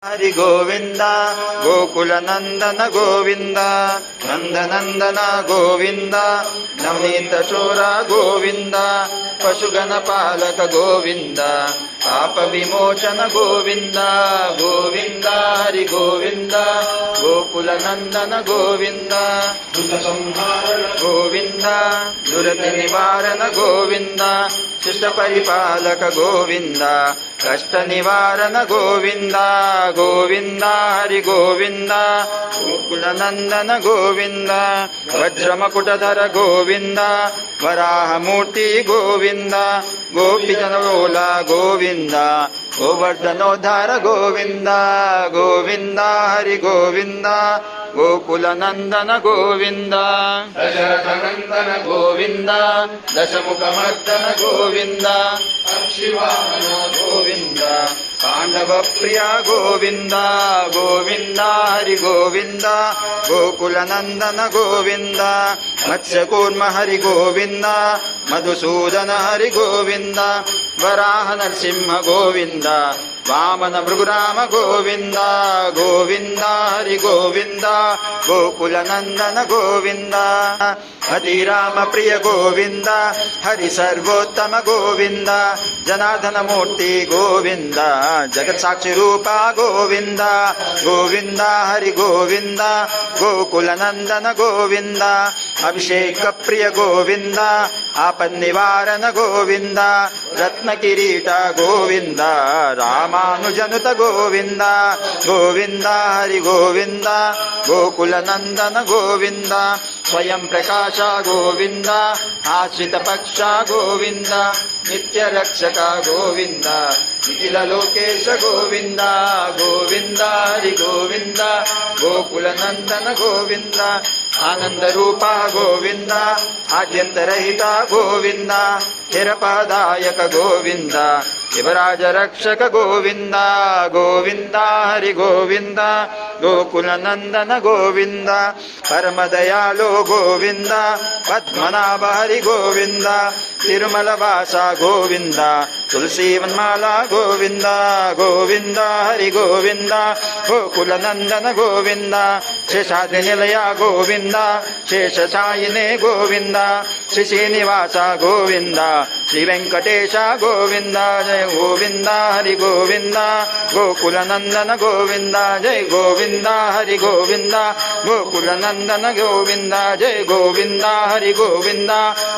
హరి గోవింద గోకుల నందన గోవింద నందనందన గోవింద నవనీత చోర గోవింద పశుగణ పాలక గోవింద పాప విమోచన గోవింద గోవింద హరి గోవింద గోకుల నందన గోవింద దుఃఖ సంహారణ గోవింద దురత నివారణ గోవింద శిష్ట పరిపాలక గోవింద కష్ట నివారణ గోవింద గోవింద హరి గోవింద గోకుల నందన గోవింద వజ్రమకుటధర గోవింద వరాహమూర్తి గోవింద గోపిజనలోల గోవింద గోవర్ధనోద్ధార గోవింద గోవింద హరి గోవింద గోకుల నందన గోవింద దశరథనందన గోవింద దశముఖమర్దన గోవింద అక్షివాహన గోవింద పాండవ ప్రియ గోవింద గోవింద హరి గోవింద గోకుల నందన గోవింద మత్స్యకూర్మ హరి గోవింద మధుసూదన హరి గోవింద వరాహ నరసింహ గోవింద వామన భృగురామ గోవింద గోవింద హరి గోవింద గోకుల నందన గోవింద హరిరామ ప్రియ గోవింద హరి సర్వోత్తమ గోవింద జనార్దన మూర్తి గోవింద జగత్ సాక్షి రూప గోవింద గోవింద హరి గోవింద గోకుల నందన గోవింద అభిషేక ప్రియ గోవింద ఆపన్ నివారణ గోవింద రత్న కిరీట గోవింద రామానుజనుత గోవింద గోవింద హరి గోవింద గోకుల నందన గోవింద స్వయం ప్రకాశ గోవింద ఆశ్రిత పక్ష గోవింద నిత్య రక్షక గోవింద నిఖిల లోకేశ గోవింద గోవింద హరి గోవింద గోకుల నందన గోవింద ఆనంద రూప గోవింద ఆద్యంతరహిత గోవింద చిరపదాయక గోవింద శివరాజ రక్షక గోవింద గోవింద హరి గోవింద గోకుల నందన గోవింద పరమదయాలో గోవింద పద్మనాభ హరి గోవింద తిరుమల వాస గోవింద తులసీవన్మాల గోవింద గోవింద హరి గోవింద గోకుల నందన గోవింద శేషాద్రి నిలయ గోవింద శేషశాయినే గోవింద శ్రీ శ్రీనివాస గోవింద శ్రీ వెంకటేశ గోవింద జయ గోవింద హరి గోవింద గోకుల నందన గోవింద జయ గోవింద హరి గోవింద గోకుల నందన గోవింద జయ గోవింద హరి గోవింద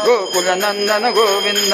గోకుల నందన గోవింద.